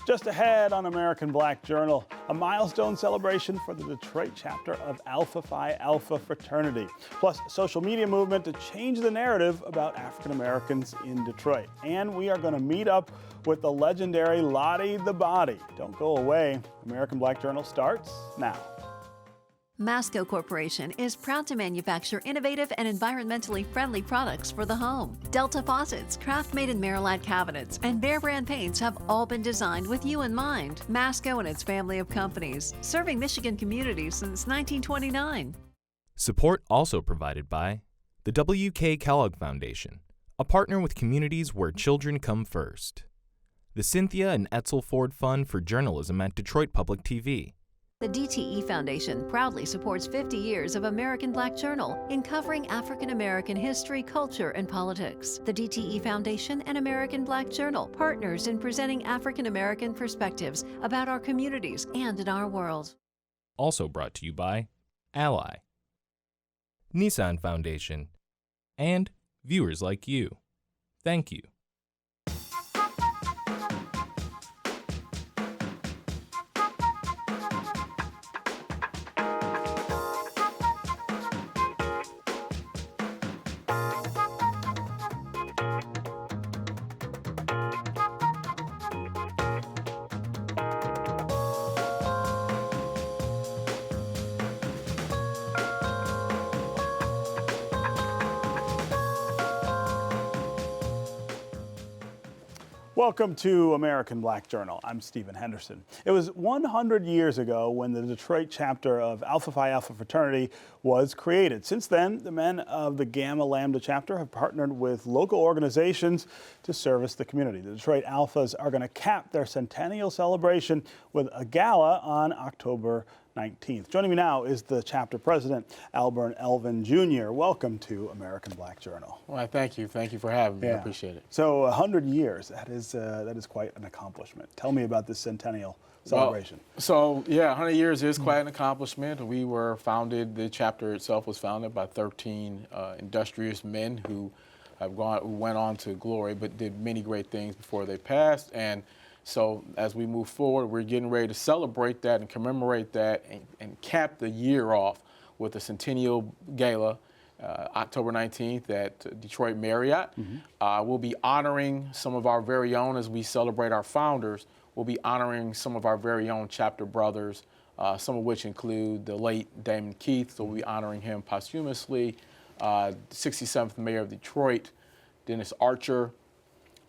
Just ahead on American Black Journal, a milestone celebration for the Detroit chapter of Alpha Phi Alpha fraternity, plus social media movement to change the narrative about African Americans in Detroit. And we are going to meet up with the legendary Lottie the Body. Don't go away. American Black Journal starts now. Masco Corporation is proud to manufacture innovative and environmentally friendly products for the home. Delta faucets, craft-made in Merillat cabinets, and Behr brand paints have all been designed with you in mind. Masco and its family of companies, serving Michigan communities since 1929. Support also provided by the W.K. Kellogg Foundation, a partner with communities where children come first. The Cynthia and Etzel Ford Fund for Journalism at Detroit Public TV. The DTE Foundation proudly supports 50 years of American Black Journal in covering African American history, culture, and politics. The DTE Foundation and American Black Journal, partners in presenting African American perspectives about our communities and in our world. Also brought to you by Ally, Nissan Foundation, and viewers like you. Thank you. Welcome to American Black Journal. I'm Stephen Henderson. It was 100 years ago when the Detroit chapter of Alpha Phi Alpha fraternity was created. Since then, the men of the Gamma Lambda chapter have partnered with local organizations to service the community. The Detroit Alphas are going to cap their centennial celebration with a gala on October 19th. Joining me now is the chapter president, Alvin Jr. Welcome to American Black Journal. Well, thank you. Thank you for having me. I appreciate it. So 100 years, that is quite an accomplishment. Tell me about this centennial celebration. Well, 100 years is quite an accomplishment. We were founded, the chapter itself was founded by 13 industrious men who went on to glory, but did many great things before they passed. And so as we move forward, we're getting ready to celebrate that and commemorate that and cap the year off with the Centennial Gala, October 19th at Detroit Marriott. We'll be honoring some of our very own as we celebrate our founders. We'll be honoring some of our very own chapter brothers, some of which include the late Damon Keith, so we'll be honoring him posthumously. 67th Mayor of Detroit, Dennis Archer,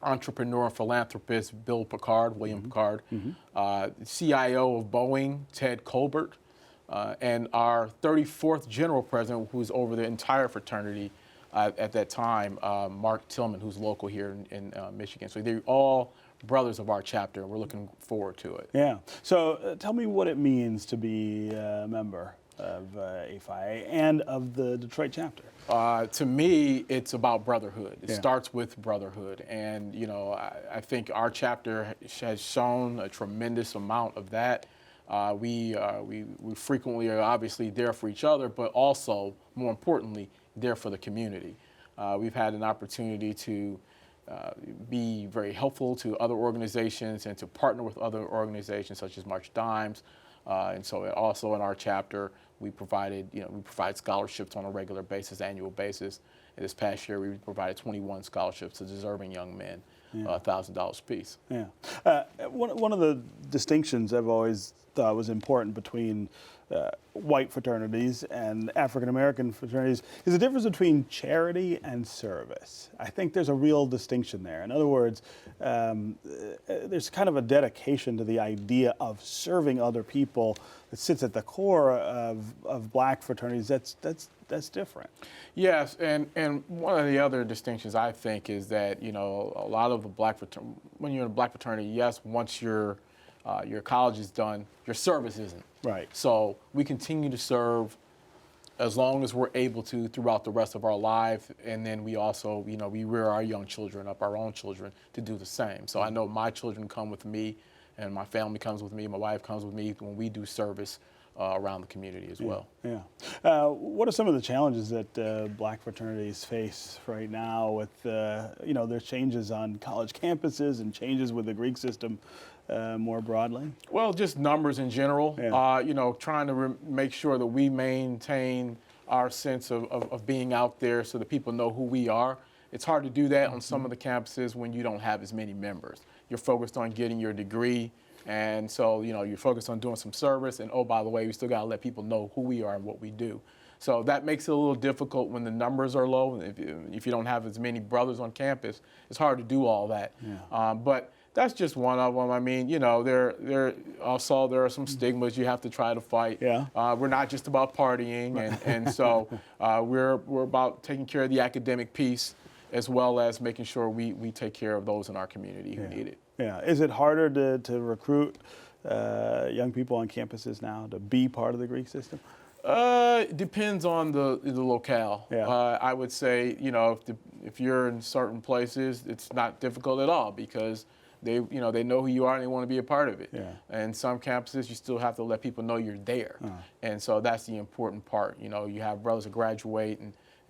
entrepreneur and philanthropist William Picard, CIO of Boeing, Ted Colbert, and our 34th general president, who's over the entire fraternity at that time, Mark Tillman, who's local here in Michigan. So they're all brothers of our chapter, and we're looking forward to it. Yeah. So tell me what it means to be a member of APHI and of the Detroit chapter. To me, it's about brotherhood. It starts with brotherhood. And, you know, I think our chapter has shown a tremendous amount of that. We frequently are obviously there for each other, but also, more importantly, there for the community. We've had an opportunity to be very helpful to other organizations and to partner with other organizations such as March Dimes. And so also in our chapter, we provide scholarships on a regular basis, annual basis. And this past year, we provided 21 scholarships to deserving young men, $1,000 apiece. Yeah. One of the distinctions I've always thought was important between white fraternities and African American fraternities is the difference between charity and service. I think there's a real distinction there. In other words, there's kind of a dedication to the idea of serving other people that sits at the core of black fraternities. That's different. Yes, and one of the other distinctions I think is that, you know, a lot of the when you're in a black fraternity, yes, once your college is done, your service isn't. Right. So we continue to serve as long as we're able to throughout the rest of our life. And then we also, you know, we rear our young children up, our own children, to do the same. So I know my children come with me, and my family comes with me, my wife comes with me when we do service around the community as well. Yeah. What are some of the challenges that black fraternities face right now with, there's changes on college campuses and changes with the Greek system more broadly? Well, just numbers in general. Yeah. Trying to make sure that we maintain our sense of being out there so that people know who we are. It's hard to do that on some of the campuses when you don't have as many members. You're focused on getting your degree, and so you're focused on doing some service, and oh, by the way, we still got to let people know who we are and what we do. So that makes it a little difficult when the numbers are low. If you don't have as many brothers on campus, it's hard to do all that. Yeah. But that's just one of them. I mean, there are some stigmas you have to try to fight. Yeah. We're not just about partying, and so we're about taking care of the academic piece, as well as making sure we take care of those in our community who need it. Yeah. Is it harder to recruit young people on campuses now to be part of the Greek system? It depends on the locale. Yeah. I would say, if you're in certain places, it's not difficult at all because they know who you are and they want to be a part of it. Yeah. And some campuses, you still have to let people know you're there. And so that's the important part. You have brothers that graduate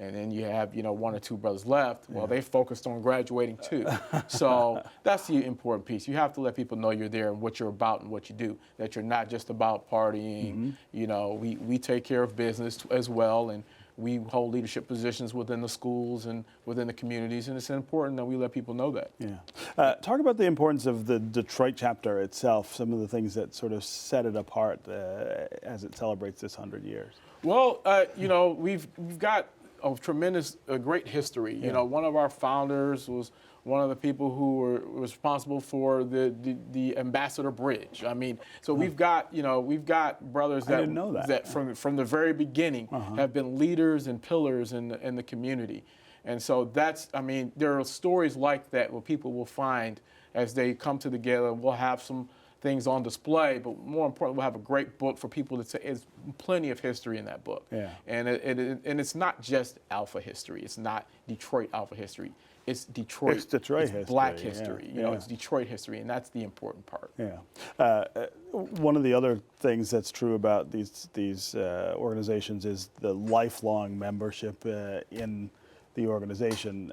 and then you have, one or two brothers left. Well, they focused on graduating too. So that's the important piece. You have to let people know you're there and what you're about and what you do, that you're not just about partying. We take care of business as well, and we hold leadership positions within the schools and within the communities, and it's important that we let people know that. Yeah. Talk about the importance of the Detroit chapter itself, some of the things that sort of set it apart as it celebrates this 100 years. Well, we've got a great history. Yeah. One of our founders was one of the people who were responsible for the Ambassador Bridge. I mean, so we've got brothers I didn't know that. From the very beginning have been leaders and pillars in the community. And so there are stories like that where people will find as they come to the gala. We'll have some things on display, but more important, we'll have a great book for people to say. There's plenty of history in that book. Yeah. And it's not just Alpha history. It's not Detroit Alpha history. It's Detroit. It's Detroit history. Black history. Yeah. It's Detroit history, and that's the important part. Yeah. One of the other things that's true about these organizations is the lifelong membership in the organization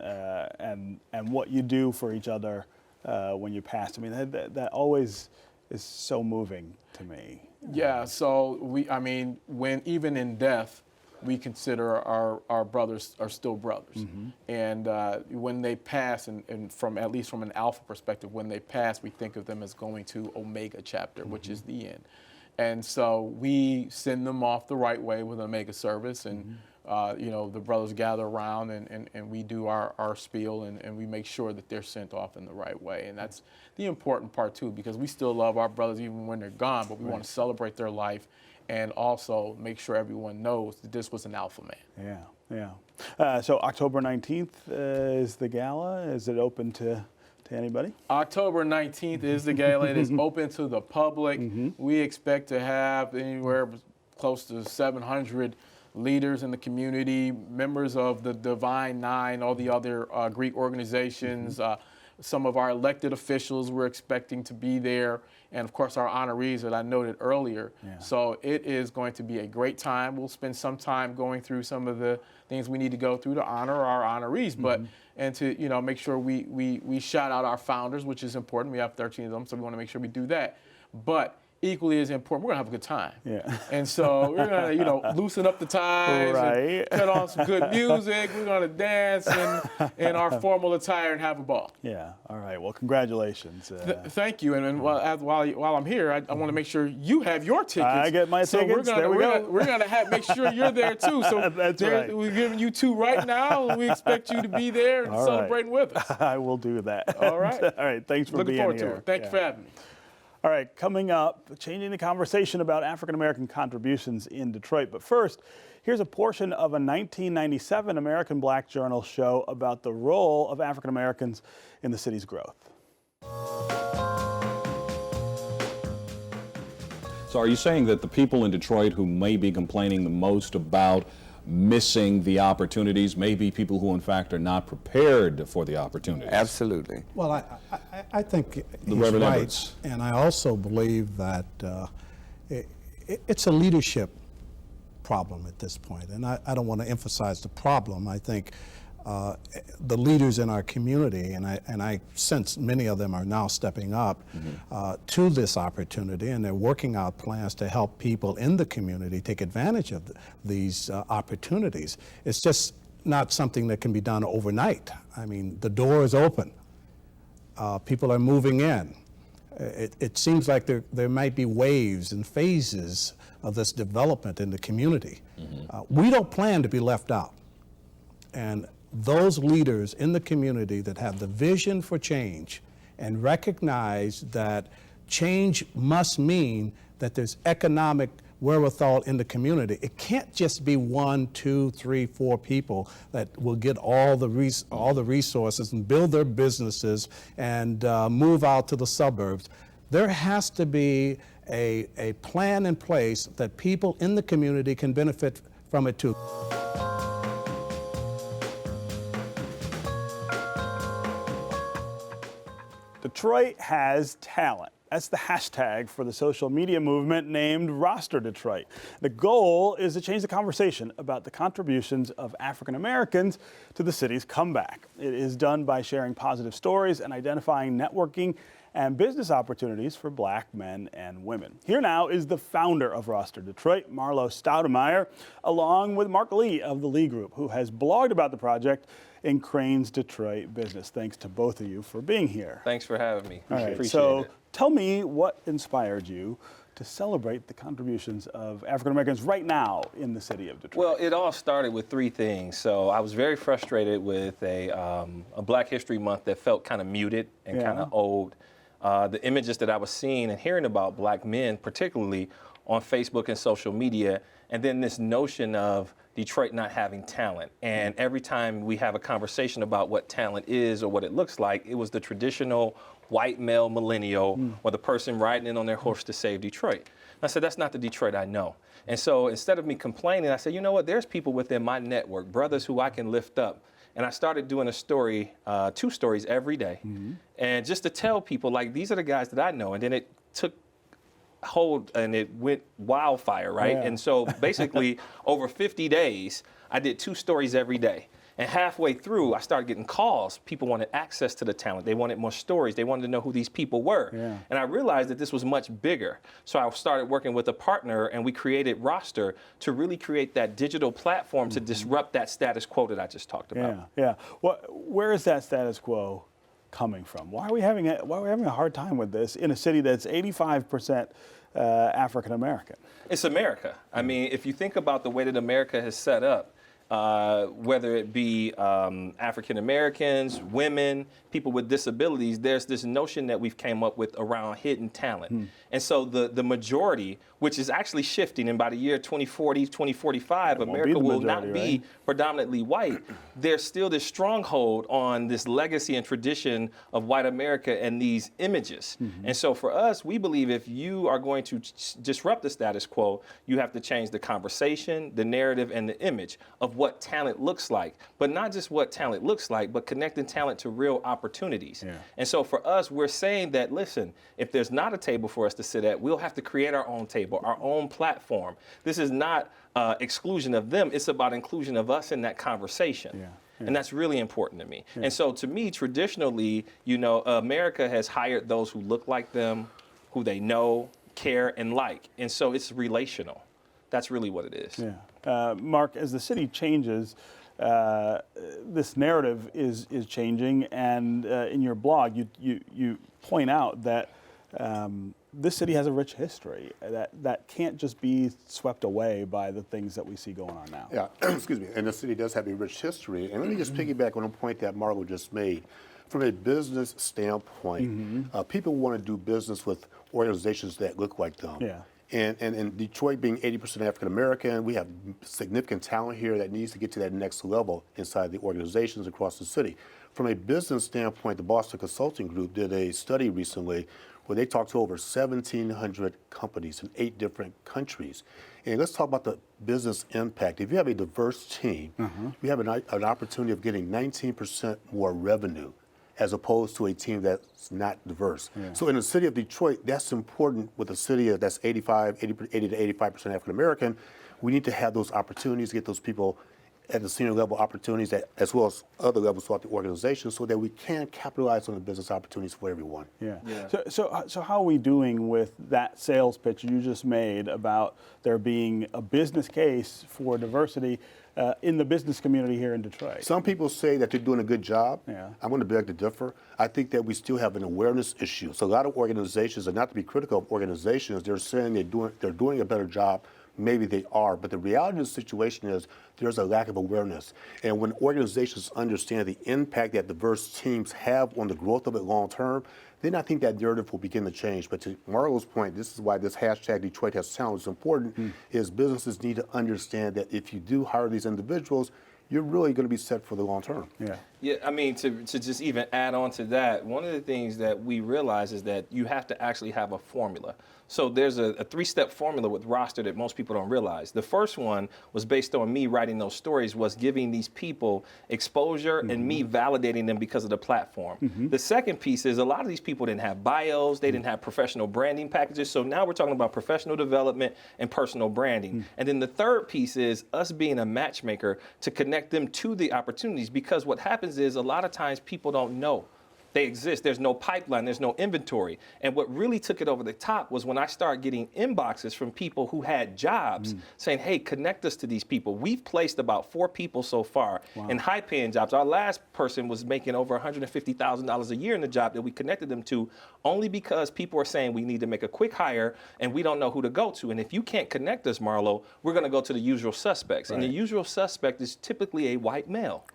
and what you do for each other when you pass. I mean, that always is so moving to me. Yeah. So when even in death, we consider our brothers are still brothers. And when they pass, and from at least from an Alpha perspective, when they pass, we think of them as going to Omega chapter, which is the end. And so we send them off the right way with Omega service, and the brothers gather around and we do our spiel, and we make sure that they're sent off in the right way. And that's the important part too, because we still love our brothers even when they're gone, but we want to celebrate their life and also make sure everyone knows that this was an Alpha man. Yeah. So October 19th is the gala. Is it open to anybody? October 19th is the gala. It is open to the public. We expect to have anywhere close to 700 leaders in the community, members of the Divine Nine, all the other Greek organizations, some of our elected officials we're expecting to be there, and of course our honorees that I noted earlier. Yeah. So it is going to be a great time. We'll spend some time going through some of the things we need to go through to honor our honorees, and to make sure we shout out our founders, which is important. We have 13 of them, so we want to make sure we do that. But equally as important, we're gonna have a good time. Yeah. And so we're gonna, loosen up the ties, Right. and cut on some good music. We're gonna dance in our formal attire and have a ball. Yeah. All right. Well, congratulations. Thank you. And while I'm here, I want to make sure you have your tickets. I get my tickets. We're gonna make sure you're there too. So That's right. We're giving you two right now, and we expect you to be there and celebrating with us. I will do that. All right. All right. Thanks for Looking being forward here. to it. Thank you for having me. All right, coming up, changing the conversation about African-American contributions in Detroit. But first, here's a portion of a 1997 American Black Journal show about the role of African-Americans in the city's growth. So are you saying that the people in Detroit who may be complaining the most about missing the opportunities may be people who in fact are not prepared for the opportunities? Absolutely. Well, I think he's Reverend right, Edwards. and I also believe that it's a leadership problem at this point, and I don't want to emphasize the problem. I think the leaders in our community, and I sense many of them are now stepping up to this opportunity, and they're working out plans to help people in the community take advantage of these opportunities. It's just not something that can be done overnight. I mean, the door is open. People are moving in. It seems like there might be waves and phases of this development in the community. We don't plan to be left out. And those leaders in the community that have the vision for change and recognize that change must mean that there's economic wherewithal in the community. It can't just be 1, 2, 3, 4 people that will get all the resources and build their businesses and move out to the suburbs. There has to be a plan in place that people in the community can benefit from it too. Detroit has talent. That's the hashtag for the social media movement named Roster Detroit. The goal is to change the conversation about the contributions of African Americans to the city's comeback. It is done by sharing positive stories and identifying networking and business opportunities for Black men and women. Here now is the founder of Roster Detroit, Marlo Stoudemeyer, along with Mark Lee of the Lee Group, who has blogged about the project in Crane's Detroit Business. Thanks to both of you for being here. Thanks for having me. All right, Appreciate so it. tell me what inspired you to celebrate the contributions of African Americans right now in the city of Detroit. Well, it all started with 3 things. So I was very frustrated with a Black History Month that felt kind of muted and kind of old. The images that I was seeing and hearing about Black men, particularly on Facebook and social media, and then this notion of Detroit not having talent. And every time we have a conversation about what talent is or what it looks like, it was the traditional white male millennial or the person riding in on their horse to save Detroit. And I said, that's not the Detroit I know. And so instead of me complaining, I said, you know what, there's people within my network, brothers who I can lift up. And I started doing a story, 2 stories every day. And just to tell people, like, these are the guys that I know. And then it took hold and it went wildfire, right? And so basically over 50 days, I did 2 stories every day. And halfway through, I started getting calls. People wanted access to the talent. They wanted more stories. They wanted to know who these people were. And I realized that this was much bigger. So I started working with a partner, and we created Roster to really create that digital platform to disrupt that status quo that I just talked about. Where is that status quo coming from? Why are we having a hard time with this in a city that's 85% African American? It's America. I mean, if you think about the way that America has set up, whether it be African Americans, women, people with disabilities, there's this notion that we've came up with around hidden talent. And so the majority, which is actually shifting, and by the year 2040, 2045, America will not be predominantly white. There's still this stronghold on this legacy and tradition of white America and these images. And so for us, we believe if you are going to disrupt the status quo, you have to change the conversation, the narrative, and the image of what talent looks like. But not just what talent looks like, but connecting talent to real opportunities. And so for us, we're saying that, listen, if there's not a table for us to sit at, we'll have to create our own table, our own platform. This is not exclusion of them. It's about inclusion of us in that conversation. And that's really important to me. And so to me, traditionally, you know, America has hired those who look like them, who they know, care, and like. And so it's relational. That's really what it is. Mark, as the city changes, this narrative is changing, and in your blog, you point out that this city has a rich history that can't just be swept away by the things that we see going on now. Excuse me. And the city does have a rich history. And let me just piggyback on a point that Marlo just made. From a business standpoint, people want to do business with organizations that look like them. And Detroit being 80% African American, we have significant talent here that needs to get to that next level inside the organizations across the city. From a business standpoint, the Boston Consulting Group did a study recently where they talked to over 1,700 companies in 8 different countries. And let's talk about the business impact. If you have a diverse team, you have an opportunity of getting 19% more revenue as opposed to a team that's not diverse. So in the city of Detroit, that's important with a city that's 80 to 85% African American. We need to have those opportunities, get those people at the senior level opportunities as well as other levels throughout the organization so that we can capitalize on the business opportunities for everyone. So how are we doing with that sales pitch you just made about there being a business case for diversity in the business community here in Detroit? Some people say that they're doing a good job. Yeah. I'm going to beg to differ. I think that we still have an awareness issue. So a lot of organizations, and not to be critical of organizations, they're saying they're doing a better job. Maybe they are, but the reality of the situation is there's a lack of awareness. And when organizations understand the impact that diverse teams have on the growth of it long term, then I think that narrative will begin to change. But to Marlo's point, this is why this hashtag Detroit Has Talent is important, is businesses need to understand that if you do hire these individuals, you're really going to be set for the long term. Yeah, I mean, to just even add on to that, one of the things that we realize is that you have to actually have a formula. So there's a three-step formula with roster that most people don't realize. The first one was based on me writing those stories, was giving these people exposure and me validating them because of the platform. The second piece is a lot of these people didn't have bios, they didn't have professional branding packages. So now we're talking about professional development and personal branding. And then the third piece is us being a matchmaker to connect them to the opportunities, because what happens is a lot of times people don't know they exist. There's no pipeline, there's no inventory. And what really took it over the top was when I started getting inboxes from people who had jobs saying, hey, connect us to these people. We've placed about 4 people so far in high paying jobs. Our last person was making over $150,000 a year in the job that we connected them to, only because people are saying we need to make a quick hire and we don't know who to go to. And if you can't connect us, Marlo, we're gonna go to the usual suspects. And the usual suspect is typically a white male.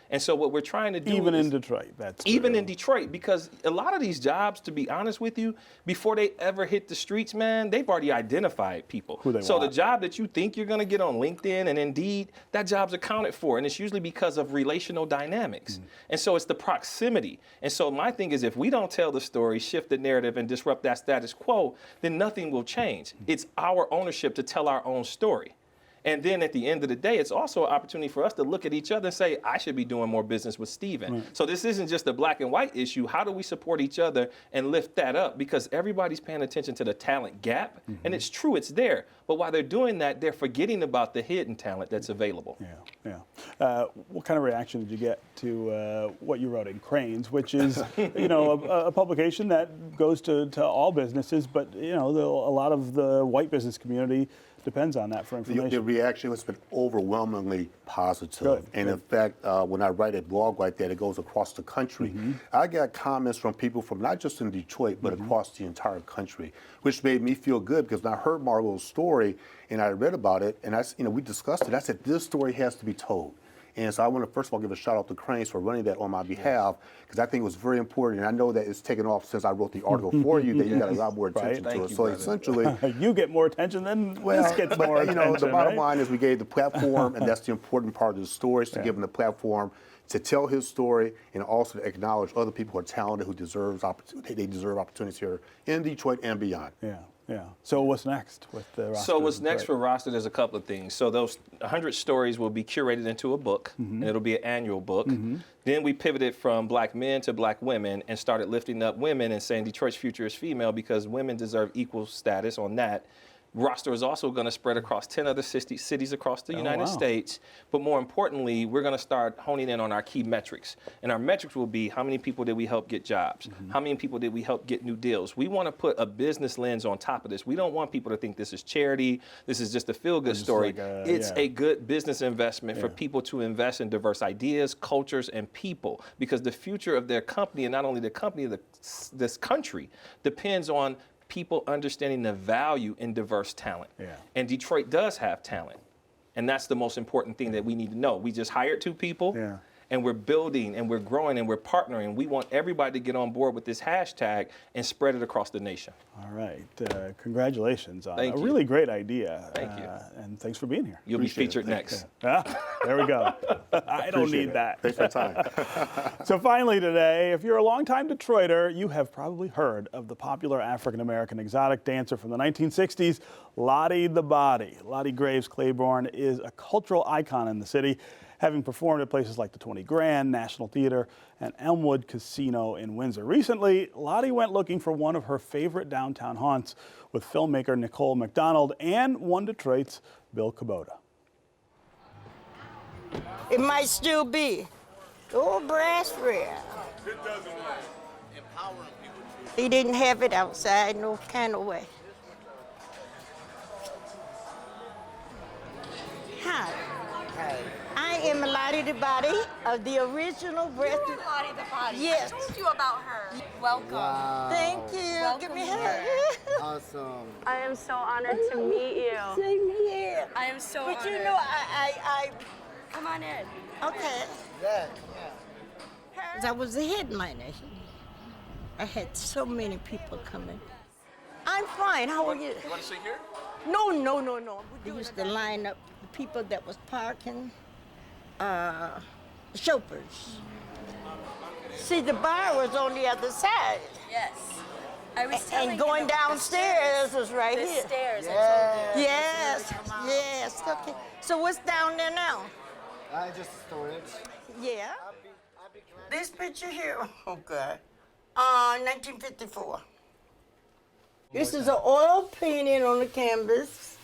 And so what we're trying to do Even in Detroit, that's even true. in Detroit, because a lot of these jobs, to be honest with you, before they ever hit the streets, man, they've already identified people. Who they so want. the job that you think you're going to get on LinkedIn and Indeed, that job's accounted for, and it's usually because of relational dynamics. And so it's the proximity. And so my thing is, if we don't tell the story, shift the narrative, and disrupt that status quo, then nothing will change. It's our ownership to tell our own story. And then at the end of the day, it's also an opportunity for us to look at each other and say, I should be doing more business with Steven. So this isn't just a black and white issue. How do we support each other and lift that up? Because everybody's paying attention to the talent gap. And it's true, it's there. But while they're doing that, they're forgetting about the hidden talent that's available. What kind of reaction did you get to what you wrote in Cranes, which is, a publication that goes to all businesses, but, a lot of the white business community depends on that for information. The reaction has been overwhelmingly positive. Good. And in fact, when I write a blog like that, it goes across the country. I got comments from people from not just in Detroit, but across the entire country, which made me feel good because when I heard Marlo's story and I read about it, and we discussed it, I said, this story has to be told. And so I want to first of all give a shout out to Cranes for running that on my behalf, because I think it was very important. And I know that it's taken off since I wrote the article for you, that you got a lot more attention to it. So essentially, you get more attention than this gets more attention. The bottom line is we gave the platform, and that's the important part of the story, is to give them the platform to tell his story and also to acknowledge other people who are talented, who deserve opportunities here in Detroit and beyond. So what's next with the roster? So what's next for roster, there's a couple of things. So those 100 stories will be curated into a book, and it'll be an annual book. Then we pivoted from black men to black women and started lifting up women and saying Detroit's future is female because women deserve equal status on that. Roster is also going to spread across 10 other cities across the United States. But more importantly, we're going to start honing in on our key metrics. And our metrics will be how many people did we help get jobs? How many people did we help get new deals? We want to put a business lens on top of this. We don't want people to think this is charity. This is just a feel-good story. It's a good business investment for people to invest in diverse ideas, cultures, and people. Because the future of their company, and not only the company, this country, depends on people understanding the value in diverse talent. And Detroit does have talent. And that's the most important thing that we need to know. We just hired 2 people. And we're building and we're growing and we're partnering. We want everybody to get on board with this hashtag and spread it across the nation. All right. Congratulations on Thank a you. really great idea. Thank you. And thanks for being here. You'll be featured next. There we go. I don't need that. Thanks for your time. So finally today, if you're a longtime Detroiter, you have probably heard of the popular African-American exotic dancer from the 1960s, Lottie the Body. Lottie Graves Claiborne is a cultural icon in the city. having performed at places like the 20 Grand, National Theater, and Elmwood Casino in Windsor. Recently, Lottie went looking for one of her favorite downtown haunts with filmmaker Nicole McDonald and One Detroit's Bill Kubota. It might still be. Old brass rail. He didn't have it outside no kind of way. Hi. I am Lottie the Body of the original breast. You are Lottie the Body. Yes. I told you about her. Welcome. Wow. Thank you. Welcome Give me a here. hug. Awesome. I am so honored to meet you. Same here. I am so But honored. you know, I Come on in. okay. Yeah. I was a headliner. I had so many people coming. I'm fine. How are you? You want to sit here? No. We used to line up the people that was parking, chauffeurs. See, the bar was on the other side. Yes. I was telling And him going about the downstairs was right The here. stairs, I told you. Yes. Okay. So what's down there now? Just storage. Yeah. This picture here, okay. 1954. This is an oil painting on the canvas.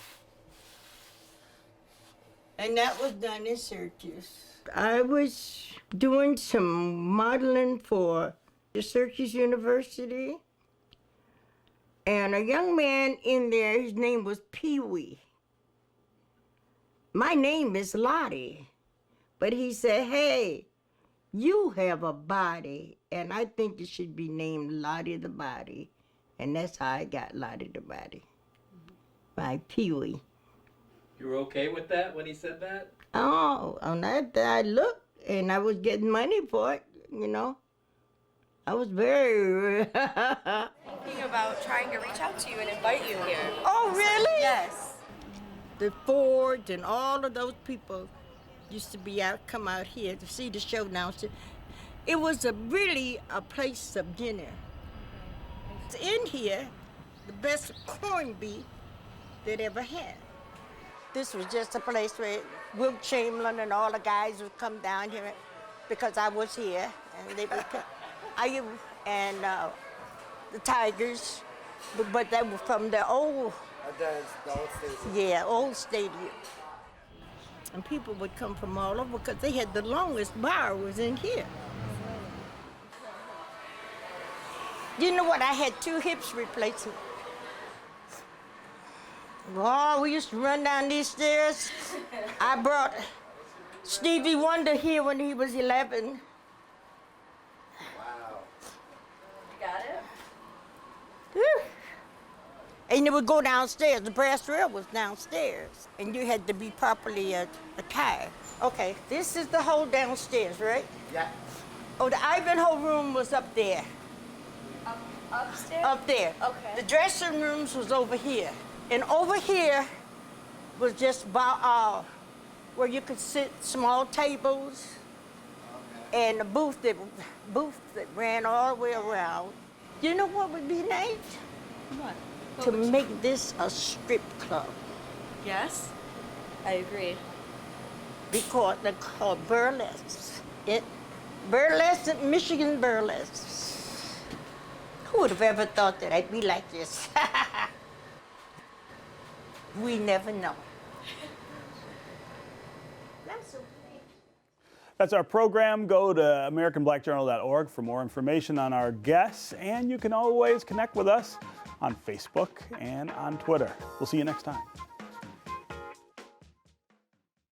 And that was done in Syracuse. I was doing some modeling for the Syracuse University. And a young man in there, his name was Pee Wee. My name is Lottie. But he said, hey, you have a body, and I think it should be named Lottie the Body. And that's how I got Lottie the Body, by Pee Wee. You were okay with that when he said that? Oh, on that I looked, and I was getting money for it, you know. I was very... Thinking about trying to reach out to you and invite you here. Oh, really? Yes. The Fords and all of those people used to come out here to see the show downstairs. It was really a place of dinner. In here, the best corned beef they'd ever had. This was just a place where Will Chamberlain and all the guys would come down here because I was here, and they would come. The Tigers, but they were from the old. The old stadium. Yeah, old stadium. And people would come from all over because they had the longest bar was in here. You know what? I had 2 hips replacement. Oh, we used to run down these stairs. I brought Stevie Wonder here when he was 11. You got it? Whew. And you would go downstairs. The brass rail was downstairs, and you had to be properly attired. Okay, this is the hole downstairs, right? Yeah. Oh, the Ivanhoe room was up there. Upstairs? Up there. Okay. The dressing rooms was over here. And over here was just about where you could sit, small tables, and a booth that ran all the way around. You know what would be nice? What? To make this a strip club. Yes, I agree. Because they're called burlesque. Burlesque, Michigan burlesque. Who would have ever thought that I'd be like this? We never know. That's our program. Go to AmericanBlackJournal.org for more information on our guests, and you can always connect with us on Facebook and on Twitter. We'll see you next time.